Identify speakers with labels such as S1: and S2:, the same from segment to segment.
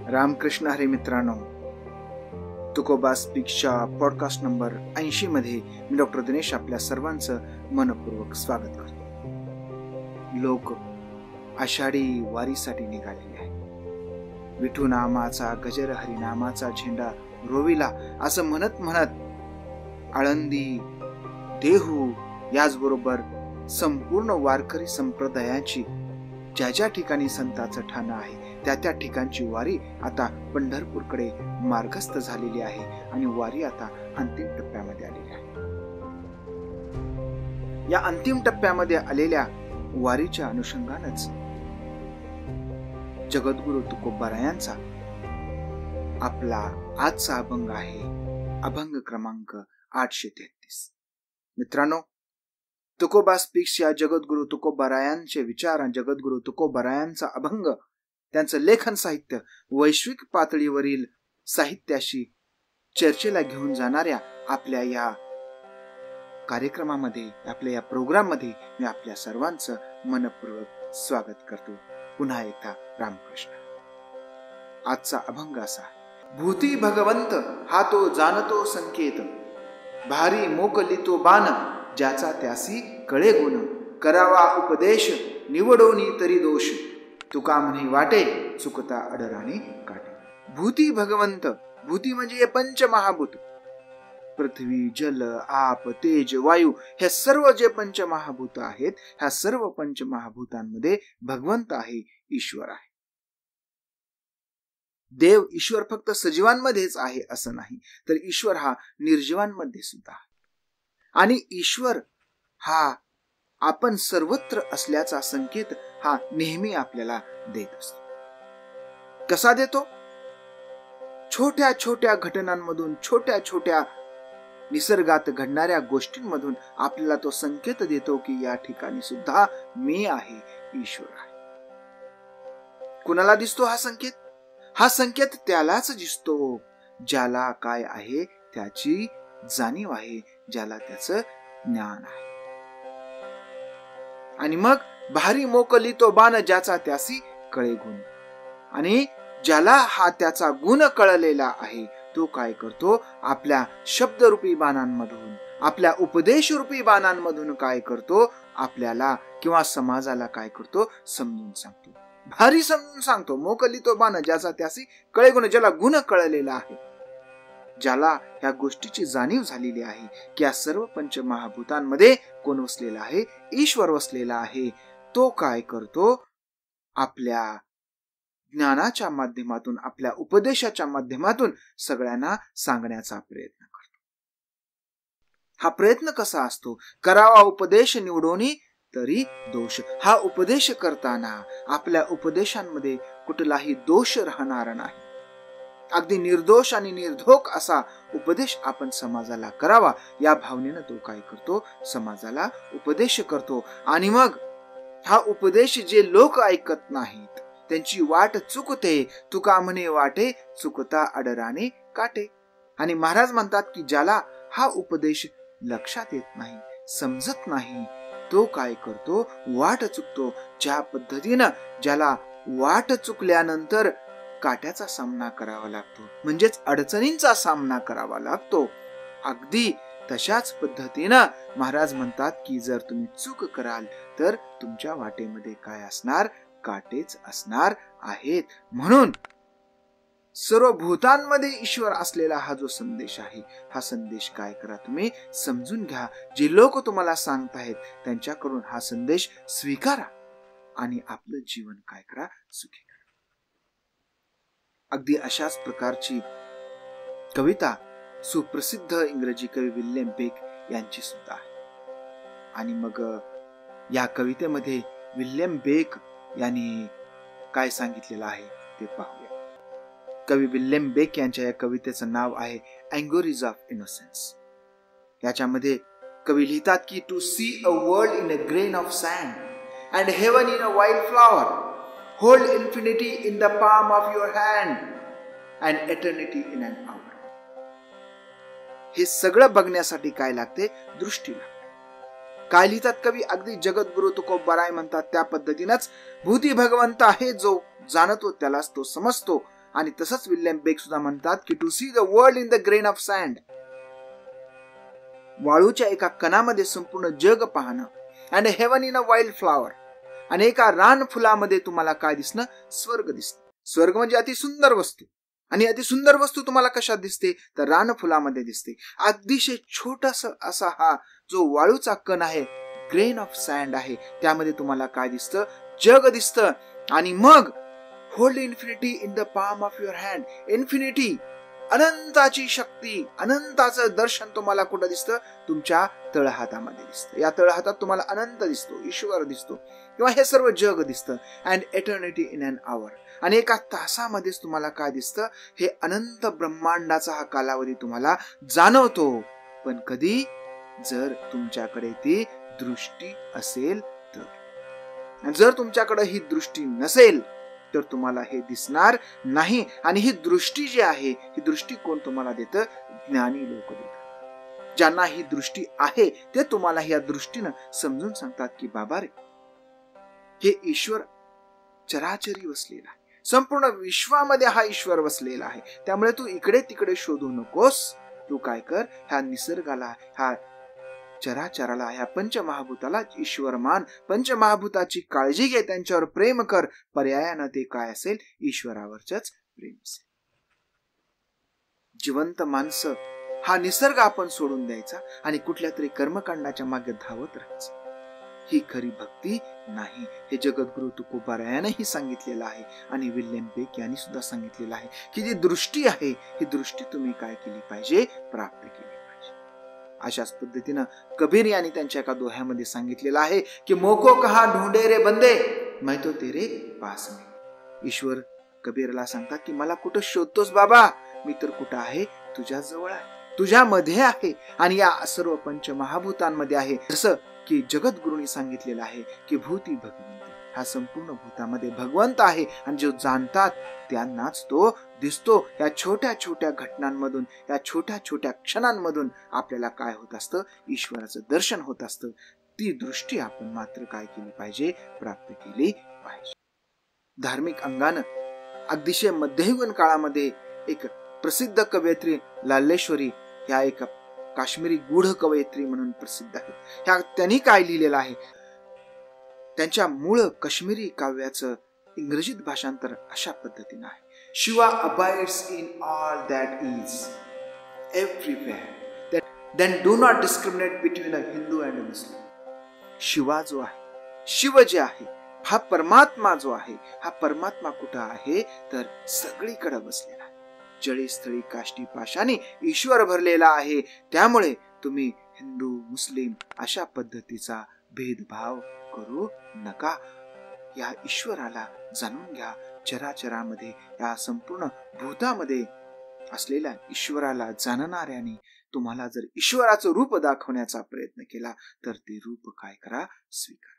S1: रामकृष्ण हरी मित्रांनो, Tukoba स्पीक्सच्या podcast number 80 मध्ये मी doctor Dinesh आपल्या सर्वांचं मनपूर्वक स्वागत करतो. लोक आषाढी वारीसाठी निघालेले आहे. विठू नामाचा गजर हरिनामाचा झेंडा रोविला असं म्हणत म्हणत आळंदी, देहू याचबरोबर संपूर्ण वारकरी संप्रदायाची ज्या ज्या ठिकाणी संतांचं ठाणं आहे त्या ठिकाणची वारी आता पंढरपूरकडे मार्गस्थ झालेली आहे आणि वारी आता अंतिम टप्प्यामध्ये आलेली आहे. या अंतिम टप्प्यामध्ये आलेल्या वारीच्या अनुषंगानच जगद्गुरु तुकोबारायांचा आपला आजचा अभंग आहे, अभंग क्रमांक 833. मित्रांनो, तुकोबा स्पीक्स या जगद्गुरु तुकोबारायांचे विचार आणि जगद्गुरु तुकोबारायांचा अभंग, त्यांचं लेखन साहित्य वैश्विक पातळीवरील साहित्याशी चर्चेला घेऊन जाणाऱ्या आपल्या या कार्यक्रमामध्ये, आपल्या या प्रोग्राम मध्ये मी आपल्या सर्वांचं मनपूर्वक स्वागत करतो. पुन्हा एकदा रामकृष्ण. आजचा अभंग असा: भूती भगवंत हा तो जाणतो संकेत, भारी मोकलितो बाण ज्याचा त्यासी कळे गुण, करावा उपदेश निवडोनी तरी दोष, तुका म्हणे वाटे चुकता अडराणी काटे. भूती भगवंत, भूती म्हणजे पंचमहाभूत, पृथ्वी, जल, आप, तेज, वायू हे सर्व जे पंचमहाभूत आहेत, ह्या सर्व पंचमहाभूतांमध्ये भगवंत आहे, ईश्वर आहे. देव ईश्वर फक्त सजीवांमध्येच आहे असं नाही, तर ईश्वर हा निर्जीवांमध्ये सुद्धा आहे. आणि ईश्वर हा आपण सर्वत्र असल्याचा संकेत हा नेहमी आपल्याला देत असतो. कसा देतो? छोट्या छोट्या घटनांमधून, छोट्या छोट्या निसर्गात घडणाऱ्या गोष्टींमधून आपल्याला तो संकेत देतो की या ठिकाणी सुद्धा मी आहे, ईश्वर आहे. कुणाला दिसतो हा संकेत? हा संकेत त्यालाच दिसतो ज्याला काय आहे त्याची जाणीव आहे, ज्याला त्याचं ज्ञान आहे. आणि मग भारी मोकली तो बाण ज्याचा त्यासी कळे गुण, आणि ज्याला हा त्याचा गुण कळलेला आहे तो काय करतो? आपल्या शब्दरूपी बाणांमधून, आपल्या उपदेशरूपी बाणांमधून काय करतो? आपल्याला किंवा समाजाला काय करतो? समजून सांगतो, भारी समजून सांगतो. मोकली तो बाण ज्याचा त्यासी कळे गुण, ज्याला गुण कळलेला आहे, ज्याला ह्या गोष्टीची जाणीव झालेली आहे की या सर्व पंचमहाभूतांमध्ये कोण वसलेला आहे? ईश्वर वसलेला आहे. तो काय करतो? आपल्या ज्ञानाच्या माध्यमातून, आपल्या उपदेशाच्या माध्यमातून सगळ्यांना सांगण्याचा प्रयत्न करतो. हा प्रयत्न कसा असतो? करावा उपदेश निवडोनी तरी दोष. हा उपदेश करताना आपल्या उपदेशांमध्ये कुठलाही दोष राहणार नाही. अगदी निर्दोष आणि निर्धोक असा उपदेश आपण समाजाला करावा, या भावनेनं तो काय करतो? समाजाला उपदेश करतो. आणि मग हा उपदेश जे लोक ऐकत नाहीत त्यांची वाट चुकते, तुका म्हणे वाटे चुकता अडराने काटे. आणि महाराज म्हणतात की ज्याला हा उपदेश लक्षात येत नाही, समजत नाही, तो काय करतो? वाट चुकतो. ज्या पद्धतीनं ज्याला वाट चुकल्यानंतर काट्याचा सामना करावा लागतो, म्हणजेच अडचणींचा सामना करावा लागतो, अगदी तशाच पद्धतीनं महाराज म्हणतात की जर तुम्ही चूक कराल तर तुमच्या वाटेमध्ये काय असणार? काटेच असणार आहेत. म्हणून सर्व भूतांमध्ये ईश्वर असलेला हा जो संदेश आहे, हा संदेश काय करा? तुम्ही समजून घ्या. जे लोक तुम्हाला सांगताहेत त्यांच्याकडून हा संदेश स्वीकारा आणि आपलं जीवन काय करा? सुखी करा. अगदी अशाच प्रकारची कविता सुप्रसिद्ध इंग्रजी कवी विल्यम बेक यांची सुद्धा आहे. आणि मग या कवितेमध्ये विल्यम बेक यांनी काय सांगितलेलं आहे ते पाहूया. कवी विल्यम बेक यांच्या या कवितेचं नाव आहे अँगोरीज ऑफ इनोसेन्स. याच्यामध्ये कवी लिहितात की to see a world in a grain of sand and heaven in a wild flower, hold infinity in the palm of your hand and eternity in an hour. हे सगळं बघण्यासाठी काय लागते? दृष्टी लागते. काय लिहितात कवी? अगदी जगद्गुरु तुकोबाराय म्हणतात त्या पद्धतीनंच भूती भगवंत आहे जो जाणतो त्यालाच तो समजतो, आणि तसंच विल्यम बेक सुद्धा म्हणतात की to see the world in the grain of sand, वाळूच्या एका कणामध्ये संपूर्ण जग पाहणं. And heaven in a wild flower, आणि एका रान फुलामध्ये तुम्हाला काय दिसणं? स्वर्ग दिसणं. स्वर्ग म्हणजे अतिसुंदर वस्तू, आणि अतिसुंदर वस्तू तुम्हाला कशात दिसते? तर रान फुलामध्ये दिसते. अतिशय छोटासा असा हा जो वाळूचा कण आहे, ग्रेन ऑफ सँड आहे, त्यामध्ये तुम्हाला काय दिसतं? जग दिसतं. आणि मग hold infinity in the palm of your hand. Infinity, अनंताची शक्ती, अनंताचं दर्शन तुम्हाला कुठं दिसतं? तुमच्या तळहातामध्ये दिसतं. या तळहातात तुम्हाला अनंत दिसतो, ईश्वर दिसतो, किंवा हे सर्व जग दिसतं. अँड एटर्निटी इन अन आवर, आणि एका तासामध्येच तुम्हाला काय दिसतं? हे अनंत ब्रह्मांडाचा हा कालावधी तुम्हाला जाणवतो. पण कधी? जर तुमच्याकडे ती दृष्टी असेल तर. जर तुमच्याकडे ही दृष्टी नसेल तर तुम्हाला हे दिसणार नाही. आणि ही दृष्टी जी आहे, ही दृष्टी कोण तुम्हाला देतं? ज्ञानी लोक देतात. ज्यांना ही दृष्टी आहे ते तुम्हाला या दृष्टीनं समजून सांगतात की बाबा रे, हे ईश्वर चराचरी वसलेला आहे, संपूर्ण विश्वामध्ये हा ईश्वर वसलेला आहे. त्यामुळे तू इकडे तिकडे शोधू नकोस. तू काय कर? ह्या निसर्गाला, ह्या चराचराला, ह्या पंचमहाभूताला ईश्वर मान. पंचमहाभूताची काळजी घे, त्यांच्यावर प्रेम कर. पर्यायानं ते काय असेल? ईश्वरावरच प्रेम असेल. जिवंत माणसं हा निसर्ग आपण सोडून द्यायचा आणि कुठल्या तरी कर्मकांडाच्या मागे धावत राहायचं. ही खरी भक्ती नाही. हे जगद्गुरु तुकोबारायानेही सांगितलेलं आहे आणि विल्यम बेक यांनी सुद्धा सांगितलेलं आहे की जी दृष्टी आहे, ही दृष्टी तुम्ही काय केली पाहिजे? प्राप्त केली पाहिजे. अशाच पद्धतीनं कबीर यांनी त्यांच्या एका दोह्यामध्ये सांगितलेलं आहे की मोको कहा ढूंढे रे बंदे, मैं तो तेरे पास में. ईश्वर कबीरला सांगतात की मला कुठं शोधतोस बाबा? मी तर कुठं आहे? तुझ्या जवळ आहे, तुझ्यामध्ये आहे, आणि या सर्व पंचमहाभूतांमध्ये आहे. जसं की जगद्गुरूंनी सांगितलेलं आहे की भूती भगवंत, हा संपूर्ण भूतामध्ये भगवंत आहे, आणि जो जाणतात त्यांनाच तो दिसतो. या छोट्या छोट्या घटनांमधून, या छोट्या छोट्या क्षणांमधून आपल्याला काय होत असतं? ईश्वराचं दर्शन होत असतं. ती दृष्टी आपण मात्र काय केली पाहिजे? प्राप्त केली पाहिजे. धार्मिक अंगानं अतिशय मध्ययुगीन काळामध्ये एक प्रसिद्ध कवयित्री लाल्लेश्वरी ह्या एक काश्मीरी गूढ कवयित्री म्हणून प्रसिद्ध आहेत. ह्या त्यांनी काय लिहिलेलं आहे? त्यांच्या मूळ काश्मीरी काव्याचं इंग्रजीत भाषांतर अशा पद्धतीनं आहे. Shiva abides in all that is everywhere, then do not discriminate between a Hindu and a Muslim. Shiva जो आहे, शिव जे आहे, हा परमात्मा जो आहे, हा परमात्मा कुठं आहे? तर सगळीकडे बसलेला आहे. जळी स्थळी काष्टी पाशाने ईश्वर भरलेला आहे. त्यामुळे तुम्ही हिंदू मुस्लिम अशा पद्धतीचा भेदभाव करू नका. या ईश्वराला जाणून घ्या. चराचरामध्ये, या संपूर्ण भूतामध्ये असलेल्या ईश्वराला जाणणाऱ्याने तुम्हाला जर ईश्वराचं रूप दाखवण्याचा प्रयत्न केला तर ते रूप काय करा? स्वीकारा.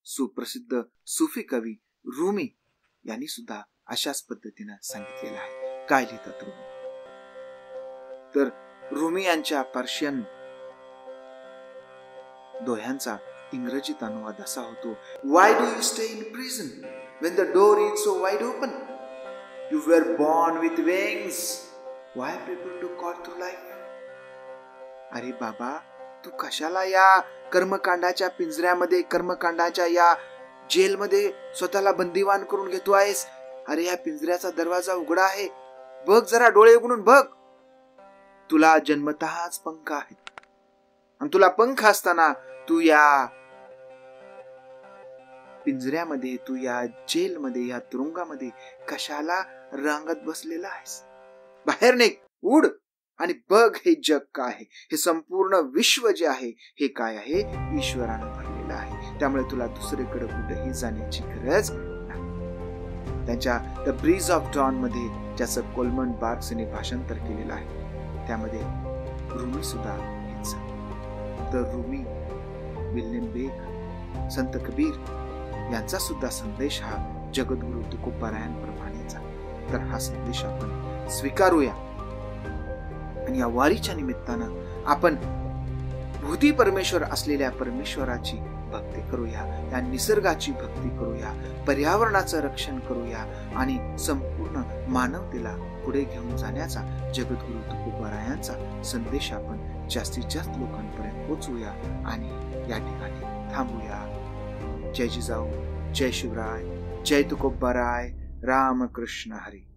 S1: सुप्रसिद्ध सुफी कवी रुमी यांनी सुद्धा अशाच पद्धतीनं सांगितलेलं आहे. काय लिहितात रुमी? तर रुमी यांच्या पर्शियन दोह्यांचा इंग्रजीत अनुवाद असा होतो: Why do you stay in prison when the door is so wide open? You were born with wings. Why prepare to call to life? अरे बाबा, तू कशाला या कर्मकांडाच्या पिंजऱ्यामध्ये, कर्मकांडाच्या या जेलमध्ये स्वतःला बंदिवान करून घेतो आहेस? अरे या पिंजऱ्याचा दरवाजा उघडा आहे, बघ जरा, डोळे उघडून बघ. तुला जन्मतःच पंख आहेत, आणि तुला पंख असताना तू या पिंजऱ्यामध्ये, तू या जेलमध्ये, या तुरुंगामध्ये कशाला रांगत बसलेला आहेस? बाहेर निघ, उड आणि बघ हे जग काय आहे. हे संपूर्ण विश्व जे आहे हे काय आहे? ईश्वरानं भरलेलं आहे. त्यामुळे तुला दुसरीकडे कुठेही जाण्याची गरज नाही. त्यांच्या द ब्रीज ऑफ डॉन मध्ये ज्याचं कोलमन बार्क्सने भाषांतर केलेलं आहे, त्यामध्ये रुमी सुद्धा हेच. तर रुमी, विल्यम बेक, संत कबीर यांचा सुद्धा संदेश हा जगद्गुरु तुकोबारायांप्रमाणेचा. तर हा संदेश आपण स्वीकारूया आणि या वारीच्या निमित्तानं आपण भूती परमेश्वर असलेल्या परमेश्वराची भक्ती करूया, या निसर्गाची भक्ती करूया, पर्यावरणाचं रक्षण करूया आणि संपूर्ण मानवतेला पुढे घेऊन जाण्याचा जगद्गुरु तुकोबारायांचा संदेश आपण जास्तीत जास्त लोकांपर्यंत पोहोचवूया आणि या ठिकाणी थांबूया. जय जिजाऊ, जय शिवराय, जय तुकोबाराय. रामकृष्ण हरी.